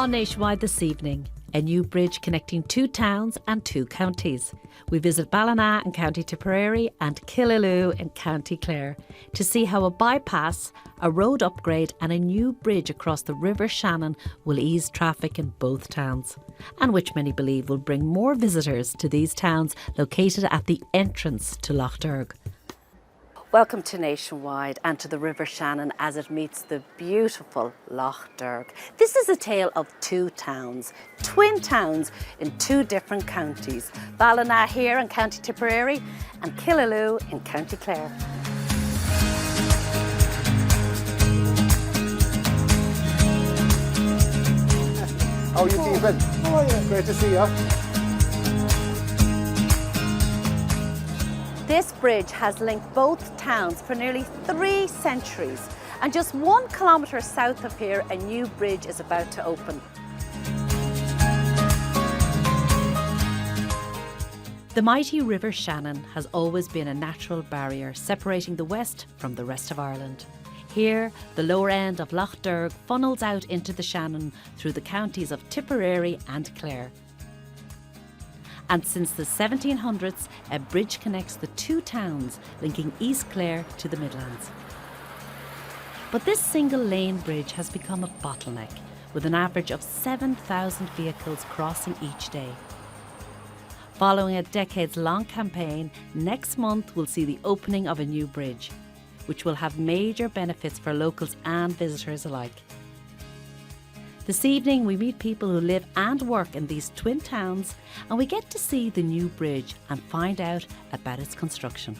On Nationwide this evening, a new bridge connecting 2 towns and 2 counties. We visit Ballina in County Tipperary and Killaloe in County Clare to see how a bypass, a road upgrade and a new bridge across the River Shannon will ease traffic in both towns, and which many believe will bring more visitors to these towns located at the entrance to Lough Derg. Welcome to Nationwide and to the River Shannon as it meets the beautiful Lough Derg. This is a tale of 2 towns, twin towns in 2 different counties. Ballina here in County Tipperary and Killaloe in County Clare. How are you keeping? How are you? Great to see you. This bridge has linked both towns for nearly 3 centuries, and just 1 kilometre south of here, a new bridge is about to open. The mighty River Shannon has always been a natural barrier separating the west from the rest of Ireland. Here, the lower end of Lough Derg funnels out into the Shannon through the counties of Tipperary and Clare. And since the 1700s, a bridge connects the 2 towns, linking East Clare to the Midlands. But this single-lane bridge has become a bottleneck, with an average of 7,000 vehicles crossing each day. Following a decades-long campaign, next month we'll see the opening of a new bridge, which will have major benefits for locals and visitors alike. This evening we meet people who live and work in these twin towns, and we get to see the new bridge and find out about its construction.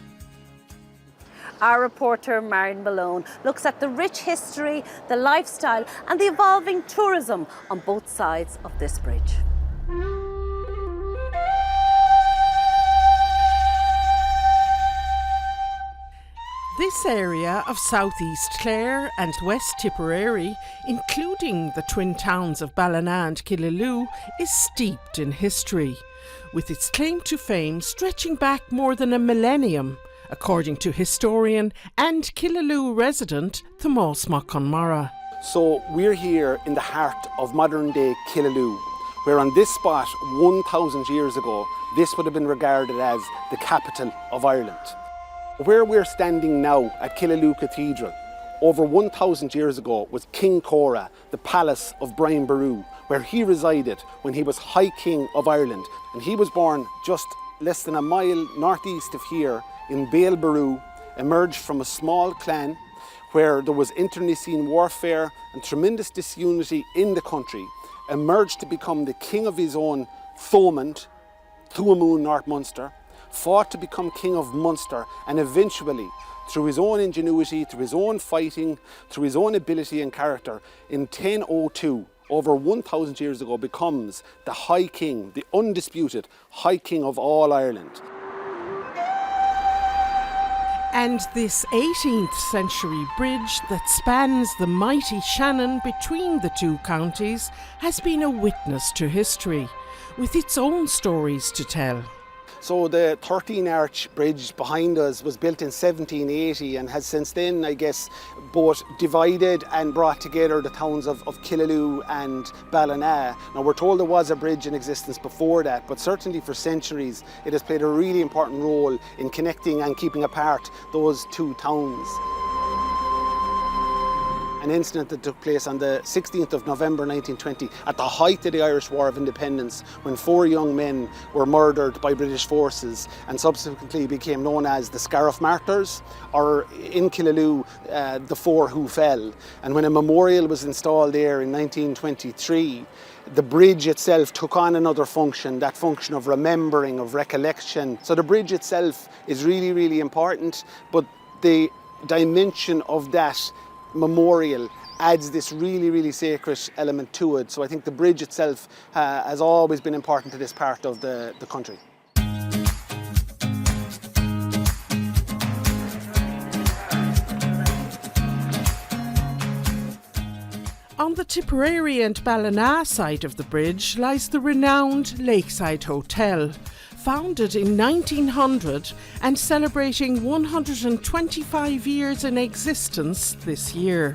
Our reporter Marion Malone looks at the rich history, the lifestyle and the evolving tourism on both sides of this bridge. This area of southeast Clare and West Tipperary, including the twin towns of Ballina and Killaloe, is steeped in history, with its claim to fame stretching back more than a millennium, according to historian and Killaloe resident Tomás Mac Conmara. So we're here in the heart of modern day Killaloe, where on this spot 1,000 years ago, this would have been regarded as the capital of Ireland. Where we're standing now at Killaloe Cathedral, over 1,000 years ago was King Cora, the palace of Brian Boru, where he resided when he was High King of Ireland. And he was born just less than a mile northeast of here in Baal Boru, emerged from a small clan where there was internecine warfare and tremendous disunity in the country, emerged to become the king of his own Thomond, Tuamoon, North Munster, fought to become king of Munster, and eventually, through his own ingenuity, through his own fighting, through his own ability and character, in 1002, over 1,000 years ago, becomes the High King, the undisputed High King of all Ireland. And this 18th century bridge that spans the mighty Shannon between the 2 counties has been a witness to history, with its own stories to tell. So the 13-arch bridge behind us was built in 1780 and has since then, I guess, both divided and brought together the towns of Killaloe and Ballina. Now we're told there was a bridge in existence before that, but certainly for centuries it has played a really important role in connecting and keeping apart those 2 towns. An incident that took place on the 16th of November 1920 at the height of the Irish War of Independence, when 4 young men were murdered by British forces and subsequently became known as the Scariff Martyrs, or in Killaloe, the 4 who fell. And when a memorial was installed there in 1923, the bridge itself took on another function, that function of remembering, of recollection. So the bridge itself is really, really important, but the dimension of that memorial adds this really, really sacred element to it. So I think the bridge itself has always been important to this part of the country. On the Tipperary and Ballina side of the bridge lies the renowned Lakeside Hotel, founded in 1900 and celebrating 125 years in existence this year.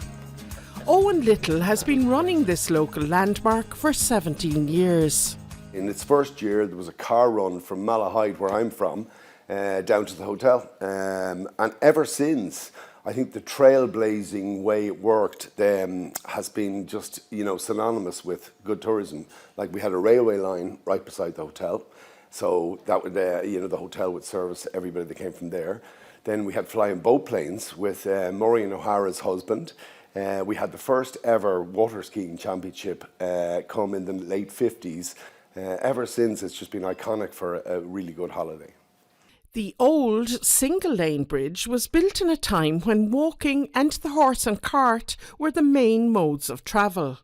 Owen Little has been running this local landmark for 17 years. In its first year, there was a car run from Malahide, where I'm from, down to the hotel. And ever since, I think the trailblazing way it worked has been just, synonymous with good tourism. Like, we had a railway line right beside the hotel. So that would, the hotel would service everybody that came from there. Then we had flying boat planes with Maureen O'Hara's husband. We had the first ever water skiing championship come in the late 50s. Ever since, it's just been iconic for a really good holiday. The old single-lane bridge was built in a time when walking and the horse and cart were the main modes of travel.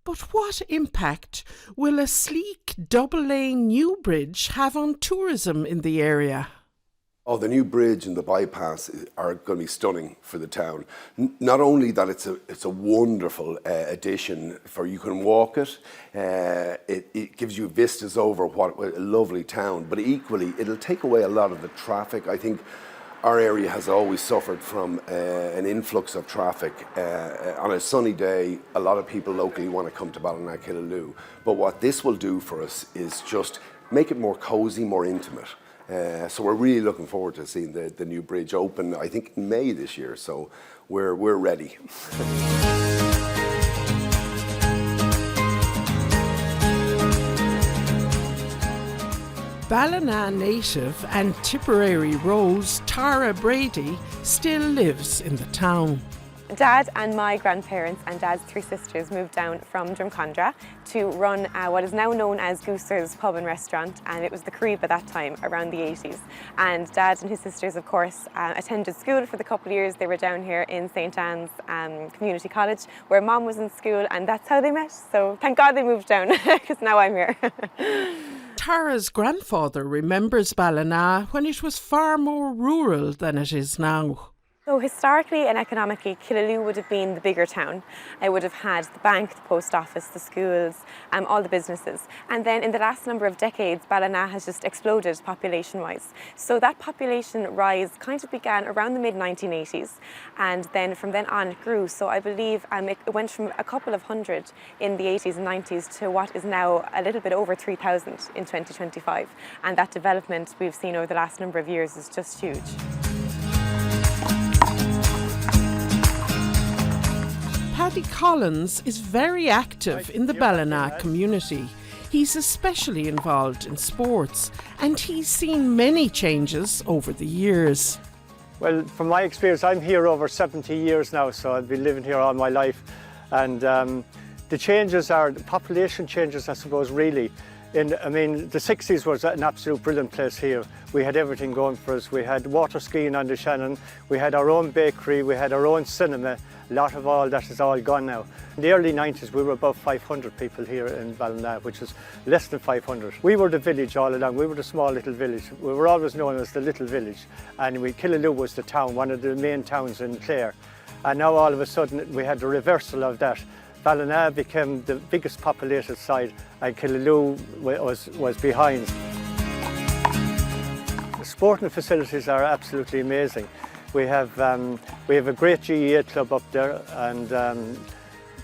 But what impact will a sleek double-lane new bridge have on tourism in the area? Oh, the new bridge and the bypass are going to be stunning for the town. Not only that, it's a wonderful addition for you can walk it. It gives you vistas over what a lovely town. But equally, it'll take away a lot of the traffic. I think our area has always suffered from an influx of traffic. On a sunny day, a lot of people locally want to come to Ballina Killaloe. But what this will do for us is just make it more cosy, more intimate. So we're really looking forward to seeing the new bridge open, I think, in May this year. So we're ready. Ballina native and Tipperary rose Tara Brady still lives in the town. Dad and my grandparents and Dad's three sisters moved down from Drumcondra to run what is now known as Gooser's Pub and Restaurant, and it was the Carib at that time, around the 80s. And Dad and his sisters, of course, attended school for the couple of years. They were down here in St. Anne's Community College, where Mom was in school, and that's how they met. So thank God they moved down, because now I'm here. Tara's grandfather remembers Ballina when it was far more rural than it is now. So historically and economically, Killaloe would have been the bigger town. It would have had the bank, the post office, the schools, all the businesses. And then in the last number of decades, Ballina has just exploded population-wise. So that population rise kind of began around the mid-1980s, and then from then on it grew. So I believe it went from a couple of hundred in the 80s and 90s to what is now a little bit over 3,000 in 2025. And that development we've seen over the last number of years is just huge. Paddy Collins is very active in the Ballina community. He's especially involved in sports, and he's seen many changes over the years. Well, from my experience, I'm here over 70 years now, so I've been living here all my life. And the changes are, the population changes, I suppose, really. The 60s was an absolute brilliant place here. We had everything going for us. We had water skiing on the Shannon, we had our own bakery, we had our own cinema. A lot of all that is all gone now. In the early 90s, we were about 500 people here in Ballina, which is less than 500. We were the village all along. We were the small little village. We were always known as the little village. And Killaloe was the town, one of the main towns in Clare. And now all of a sudden, we had the reversal of that. Ballina became the biggest populated site, and Killaloe was behind. The sporting facilities are absolutely amazing. We have a great GEA club up there, and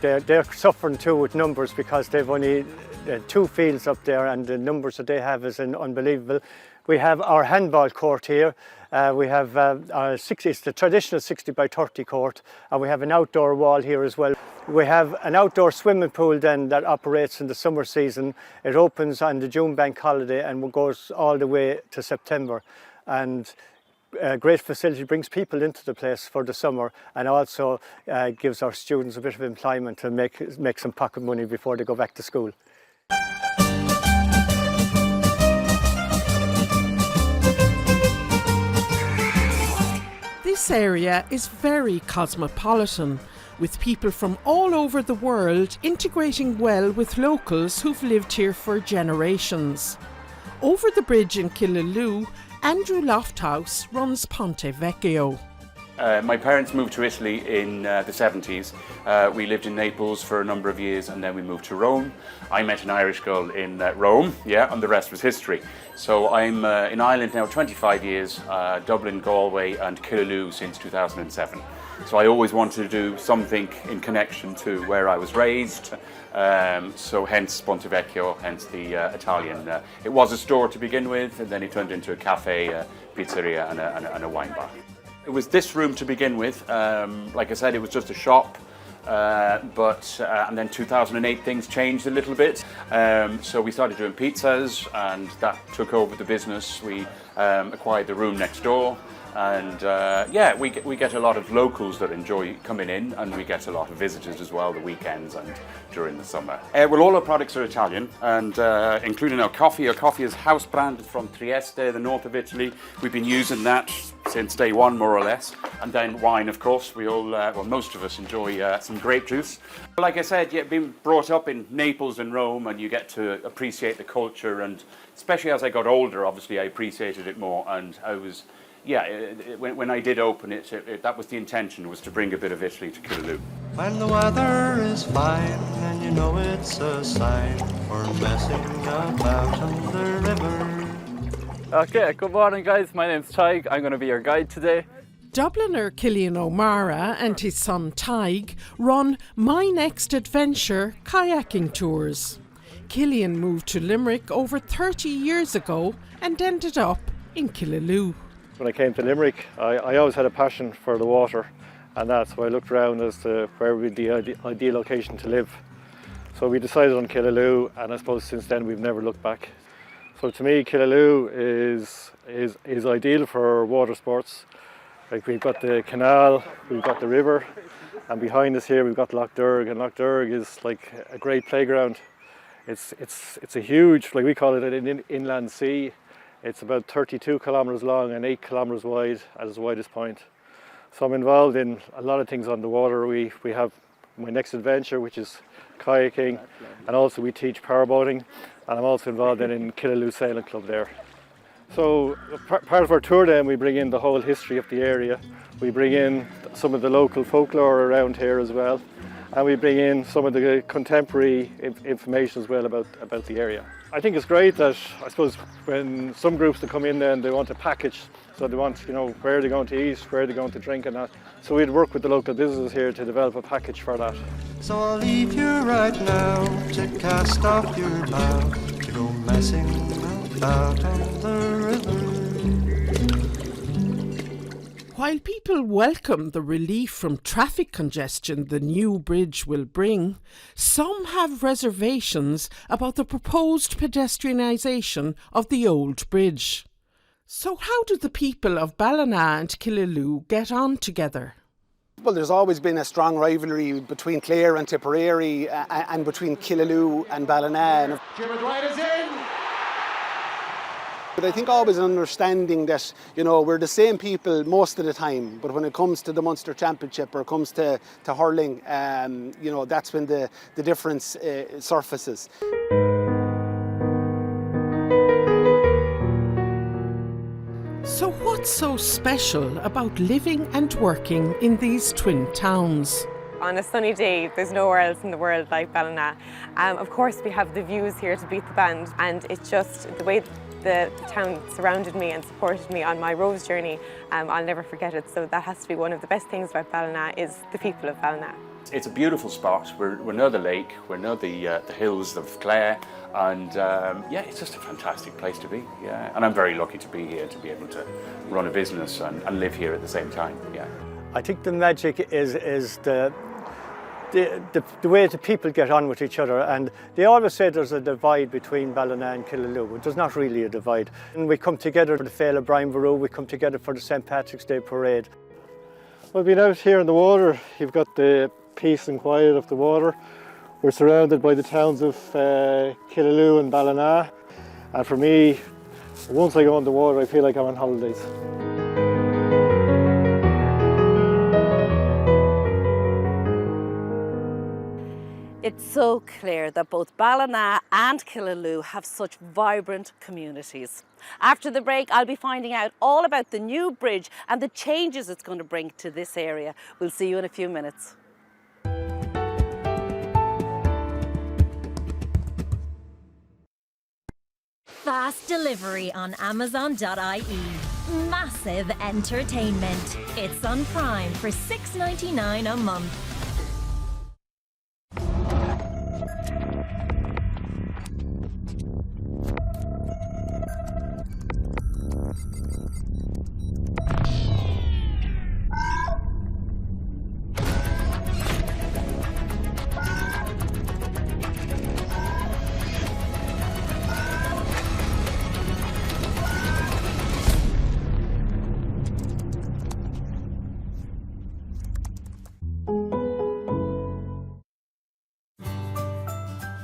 they're suffering too with numbers because they've only 2 fields up there, and the numbers that they have is unbelievable. We have our handball court here. We have it's the traditional 60 by 30 court, and we have an outdoor wall here as well. We have an outdoor swimming pool then that operates in the summer season. It opens on the June bank holiday and goes all the way to September. And a great facility, brings people into the place for the summer, and also gives our students a bit of employment to make some pocket money before they go back to school. This area is very cosmopolitan, with people from all over the world integrating well with locals who've lived here for generations. Over the bridge in Killaloe, Andrew Lofthouse runs Ponte Vecchio. My parents moved to Italy in the 70s. We lived in Naples for a number of years, and then we moved to Rome. I met an Irish girl in Rome, and the rest was history. So I'm in Ireland now 25 years, Dublin, Galway and Killaloe since 2007. So I always wanted to do something in connection to where I was raised. So hence Ponte Vecchio, hence the Italian. It was a store to begin with, and then it turned into a cafe, a pizzeria, and a wine bar. It was this room to begin with. Like I said, it was just a shop. And then 2008 things changed a little bit. So we started doing pizzas, and that took over the business. We acquired the room next door. And we get a lot of locals that enjoy coming in, and we get a lot of visitors as well, the weekends and during the summer. Well, all our products are Italian, and including our coffee. Our coffee is house branded from Trieste, the north of Italy. We've been using that since day one, more or less. And then wine, of course. We all, most of us enjoy some grape juice. Like I said, being brought up in Naples and Rome, and you get to appreciate the culture, and especially as I got older, obviously I appreciated it more, and I was. When I did open it, that was the intention, was to bring a bit of Italy to Killaloe. When the weather is fine and you know it's a sign for messing about on the river. Okay, good morning guys, my name's Tig, I'm going to be your guide today. Dubliner Cillian O'Mara and his son Tig run My Next Adventure kayaking tours. Cillian moved to Limerick over 30 years ago and ended up in Killaloe. When I came to Limerick, I always had a passion for the water, and that's why I looked around as to where would be the ideal location to live. So we decided on Killaloe, and I suppose since then we've never looked back. So to me, Killaloe is ideal for water sports. Like, we've got the canal, we've got the river, and behind us here we've got Lough Derg, and Lough Derg is like a great playground. It's a huge, like we call it, an inland sea. It's about 32 kilometres long and 8 kilometres wide at its widest point. So I'm involved in a lot of things on the water. We have My Next Adventure, which is kayaking, and also we teach powerboating, and I'm also involved in Killaloe Sailing Club there. So part of our tour then, we bring in the whole history of the area. We bring in some of the local folklore around here as well, and we bring in some of the contemporary information as well about the area. I think it's great that, I suppose, when some groups that come in then they want a package, so they want, where they're going to eat, where they're going to drink and that. So we'd work with the local businesses here to develop a package for that. So I'll leave you right now to cast off your bow, to go messing about on the river. While people welcome the relief from traffic congestion the new bridge will bring, some have reservations about the proposed pedestrianisation of the old bridge. So how do the people of Ballina and Killaloe get on together? Well, there's always been a strong rivalry between Clare and Tipperary and between Killaloe and Ballina. Jim Dwight is in! But I think always an understanding that, we're the same people most of the time, but when it comes to the Munster Championship or comes to hurling, that's when the difference surfaces. So what's so special about living and working in these twin towns? On a sunny day, there's nowhere else in the world like Ballina. Of course, we have the views here to beat the band, and it's just the way the town surrounded me and supported me on my Rose journey. I'll never forget it. So that has to be one of the best things about Ballina, is the people of Ballina. It's a beautiful spot. We're near the lake, we're near the hills of Clare, and it's just a fantastic place to be. Yeah, and I'm very lucky to be here, to be able to run a business and live here at the same time. Yeah, I think the magic is the way the people get on with each other, and they always say there's a divide between Ballina and Killaloe, but there's not really a divide. And we come together for the Féile of Brian Boru, we come together for the St. Patrick's Day Parade. Well, being out here in the water, you've got the peace and quiet of the water. We're surrounded by the towns of Killaloe and Ballina, and for me, once I go on the water, I feel like I'm on holidays. It's so clear that both Ballina and Killaloe have such vibrant communities. After the break, I'll be finding out all about the new bridge and the changes it's going to bring to this area. We'll see you in a few minutes. Fast delivery on Amazon.ie. massive entertainment. It's on Prime for $6.99 a month.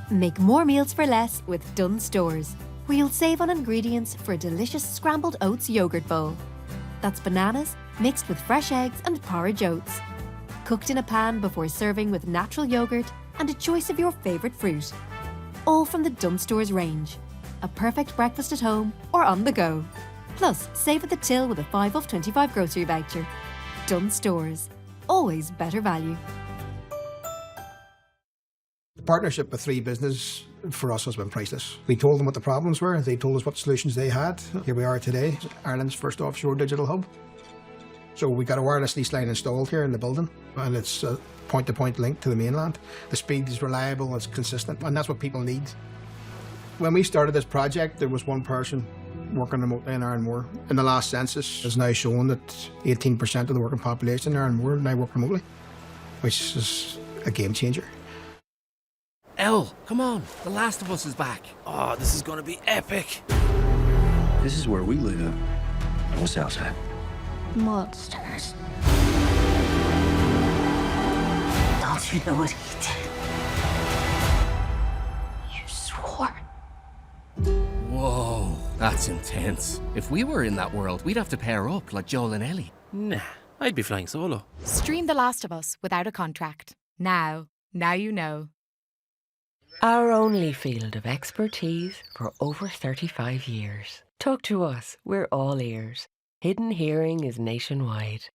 Make more meals for less with Dunnes Stores, where you'll save on ingredients for a delicious scrambled oats yogurt bowl. That's bananas mixed with fresh eggs and porridge oats. Cooked in a pan before serving with natural yogurt and a choice of your favourite fruit. All from the Dunnes Stores range. A perfect breakfast at home or on the go. Plus, save at the till with a 5 off 25 grocery voucher. Dunnes Stores. Always better value. Partnership with three business for us has been priceless. We told them what the problems were, they told us what solutions they had. Here we are today, Ireland's first offshore digital hub. So we got a wireless lease line installed here in the building, and it's a point-to-point link to the mainland. The speed is reliable, it's consistent, and that's what people need. When we started this project, there was one person working remotely in Ironmore. In the last census, it's now shown that 18% of the working population in Ironmore now work remotely, which is a game changer. Elle, come on, The Last of Us is back. Oh, this is gonna be epic. This is where we live, on the south side. Monsters. Don't you know what he did? You swore. Whoa, that's intense. If we were in that world, we'd have to pair up like Joel and Ellie. Nah, I'd be flying solo. Stream The Last of Us without a contract. Now you know. Our only field of expertise for over 35 years. Talk to us, we're all ears. Hidden Hearing is nationwide.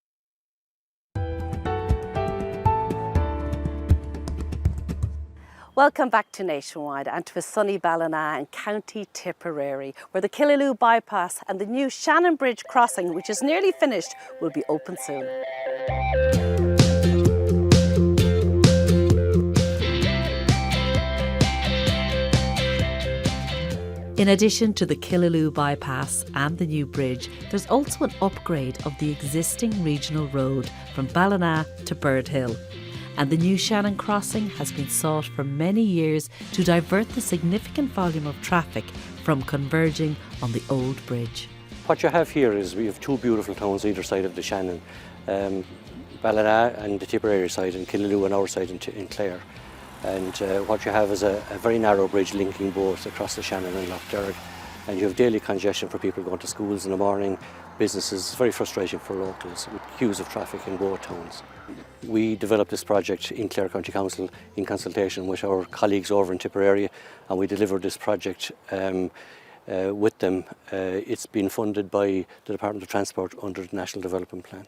Welcome back to Nationwide and to a sunny Ballina in County Tipperary, where the Killaloe bypass and the new Shannon Bridge crossing, which is nearly finished, will be open soon. In addition to the Killaloe bypass and the new bridge, there's also an upgrade of the existing regional road from Ballina to Bird Hill. And the new Shannon crossing has been sought for many years to divert the significant volume of traffic from converging on the old bridge. What you have here is we have two beautiful towns either side of the Shannon, Ballina and the Tipperary side, and Killaloe on our side in Clare. And what you have is a very narrow bridge linking both across the Shannon and Lough Derg. And you have daily congestion for people going to schools in the morning, businesses, very frustrating for locals, with queues of traffic in both towns. We developed this project in Clare County Council in consultation with our colleagues over in Tipperary, and we delivered this project with them. It's been funded by the Department of Transport under the National Development Plan.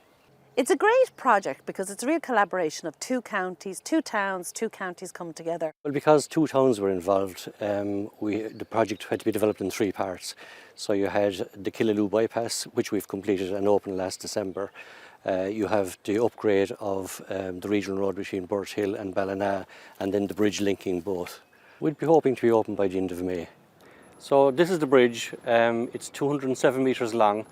It's a great project because it's a real collaboration of two counties, two towns, two counties come together. Well, because two towns were involved, the project had to be developed in three parts. So you had the Killaloe bypass, which we've completed and opened last December. You have the upgrade of the regional road between Bird Hill and Ballina, and then the bridge linking both. We'd be hoping to be open by the end of May. So this is the bridge. It's 207 metres long.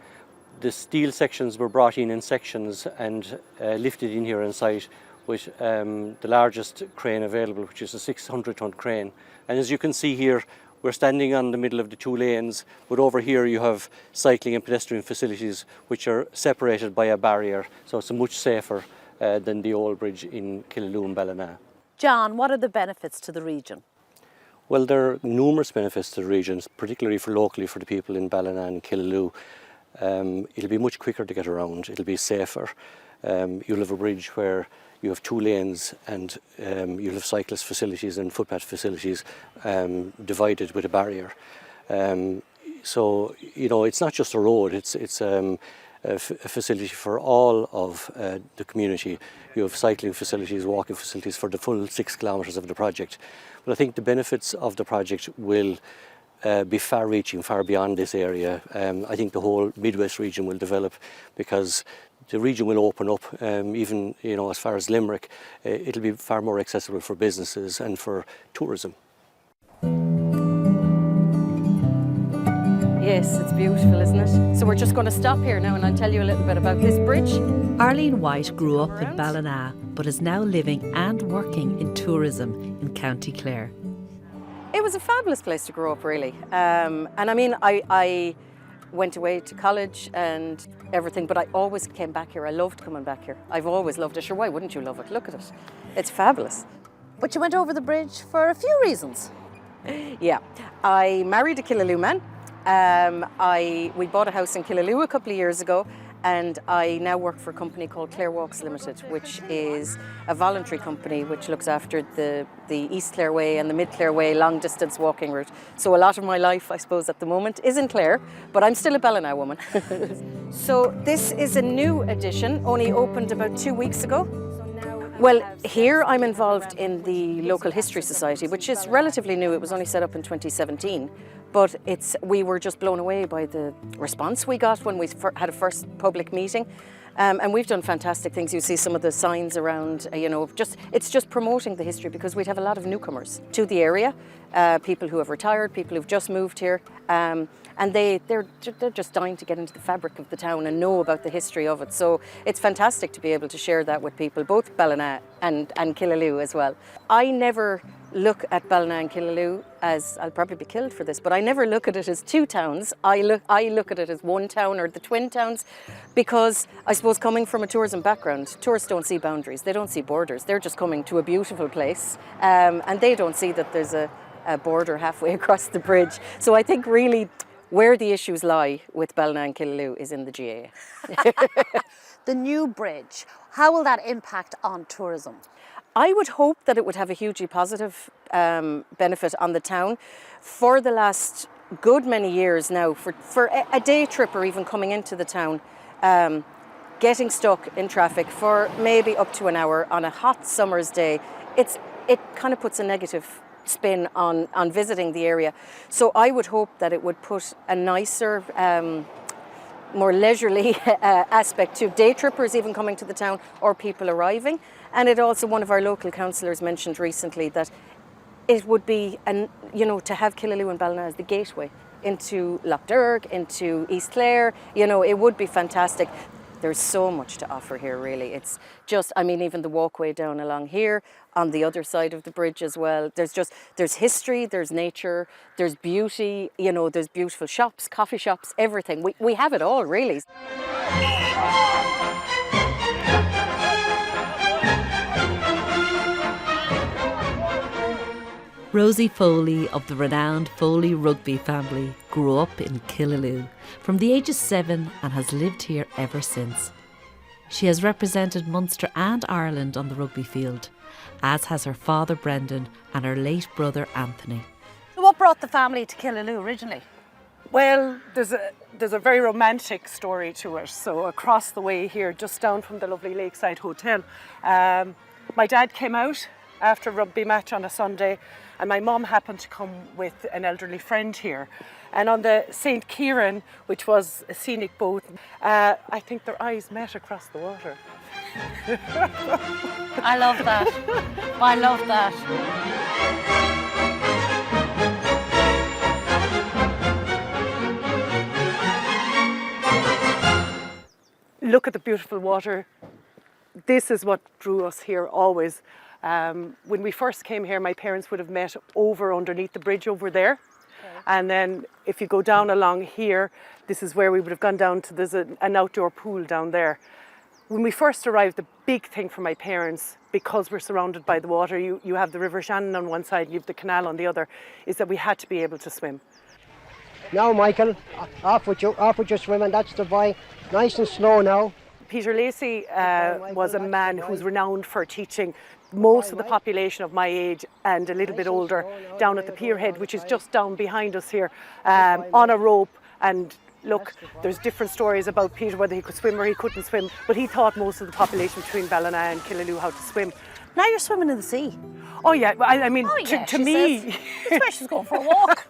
The steel sections were brought in sections and lifted in here on site with the largest crane available, which is a 600-ton crane. And as you can see here, we're standing on the middle of the two lanes, but over here you have cycling and pedestrian facilities which are separated by a barrier, so it's much safer than the old bridge in Killaloe and Ballina. John, what are the benefits to the region? Well, there are numerous benefits to the region, particularly locally for the people in Ballina and Killaloe. It'll be much quicker to get around, it'll be safer. You'll have a bridge where you have two lanes and you'll have cyclist facilities and footpath facilities divided with a barrier. So, you know, it's not just a road, it's a facility for all of the community. You have cycling facilities, walking facilities for the full 6 kilometres of the project. But I think the benefits of the project will be far-reaching, far beyond this area. I think the whole Midwest region will develop because the region will open up, even as far as Limerick, it'll be far more accessible for businesses and for tourism. Yes, it's beautiful, isn't it? So we're just going to stop here now and I'll tell you a little bit about this bridge. Arlene White grew up in Ballina but is now living and working in tourism in County Clare. It was a fabulous place to grow up, really. And I mean, I went away to college and everything, but I always came back here. I loved coming back here. I've always loved it. Sure, why wouldn't you love it? Look at it. It's fabulous. But you went over the bridge for a few reasons. Yeah, I married a Killaloe man. We bought a house in Killaloe a couple of years ago, and I now work for a company called Clare Walks Limited, which is a voluntary company which looks after the East Clare Way and the Mid Clare Way long distance walking route. So a lot of my life, I suppose, at the moment is in Clare, but I'm still a Ballina woman. So this is a new addition, only opened about 2 weeks ago. Well, here I'm involved in the Local History Society, which is relatively new. It was only set up in 2017. But we were just blown away by the response we got when we had a first public meeting. And we've done fantastic things. You see some of the signs around, it's just promoting the history because we'd have a lot of newcomers to the area, people who have retired, people who've just moved here. And they're just dying to get into the fabric of the town and know about the history of it. So it's fantastic to be able to share that with people, both Ballina and Killaloe as well. I never look at Ballina and Killaloe as, I'll probably be killed for this, but I never look at it as two towns. I look at it as one town or the twin towns because I suppose coming from a tourism background, tourists don't see boundaries, they don't see borders. They're just coming to a beautiful place and they don't see that there's a border halfway across the bridge. So I think really where the issues lie with Ballina and Killaloe is in the GAA. The new bridge, how will that impact on tourism? I would hope that it would have a hugely positive benefit on the town. For the last good many years now, for a day trip or even coming into the town, getting stuck in traffic for maybe up to an hour on a hot summer's day, it kind of puts a negative spin on visiting the area. So I would hope that it would put a nicer, more leisurely aspect to day trippers even coming to the town or people arriving. And it also, one of our local councillors mentioned recently that it would be, to have Killaloe and Ballina as the gateway into Lough Derg, into East Clare, it would be fantastic. There's so much to offer here, really. It's just, even the walkway down along here, on the other side of the bridge as well. There's history, there's nature, there's beauty, there's beautiful shops, coffee shops, everything. We have it all, really. Rosie Foley of the renowned Foley rugby family grew up in Killaloe from the age of 7 and has lived here ever since. She has represented Munster and Ireland on the rugby field, as has her father Brendan and her late brother Anthony. So what brought the family to Killaloe originally? Well, there's a very romantic story to it. So across the way here, just down from the lovely Lakeside Hotel, my dad came out after a rugby match on a Sunday, and my mum happened to come with an elderly friend here. And on the St. Kieran, which was a scenic boat, I think their eyes met across the water. I love that. I love that. Look at the beautiful water. This is what drew us here always. When we first came here, my parents would have met over underneath the bridge over there. Okay. And then if you go down along here, this is where we would have gone down to, there's an outdoor pool down there. When we first arrived, the big thing for my parents, because we're surrounded by the water, you have the River Shannon on one side, you have the canal on the other, is that we had to be able to swim. Now, Michael, off with your swimming, that's the boy. Nice and slow now. Peter Lacey was a man who's renowned for teaching most of the population of my age and a little bit older down at the pierhead, which is just down behind us here, on a rope. And look, there's different stories about Peter, whether he could swim or he couldn't swim, but he taught most of the population between Ballina and Killaloe how to swim. Now you're swimming in the sea. Oh yeah, I mean, Oh, yeah, to she me, says. That's where she's going for a walk.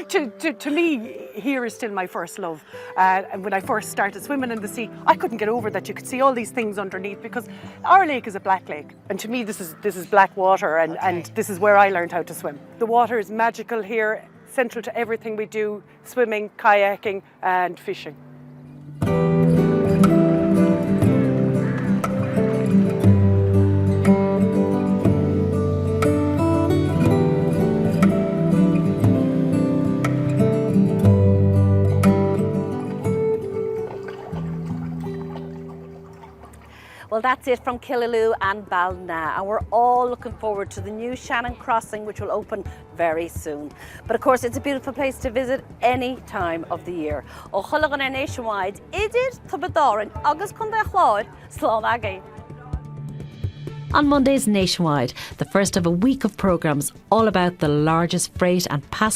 to me, here is still my first love. And when I first started swimming in the sea, I couldn't get over that you could see all these things underneath, because our lake is a black lake, and to me this is black water, and this is where I learned how to swim. The water is magical here, central to everything we do: swimming, kayaking, and fishing. Well, that's it from Killaloe and Ballina, and we're all looking forward to the new Shannon Crossing, which will open very soon. But of course, it's a beautiful place to visit any time of the year. O chulagan nationwide, idir tabadorin agus kundachlod Slovaki. On Mondays Nationwide, the first of a week of programmes all about the largest freight and passenger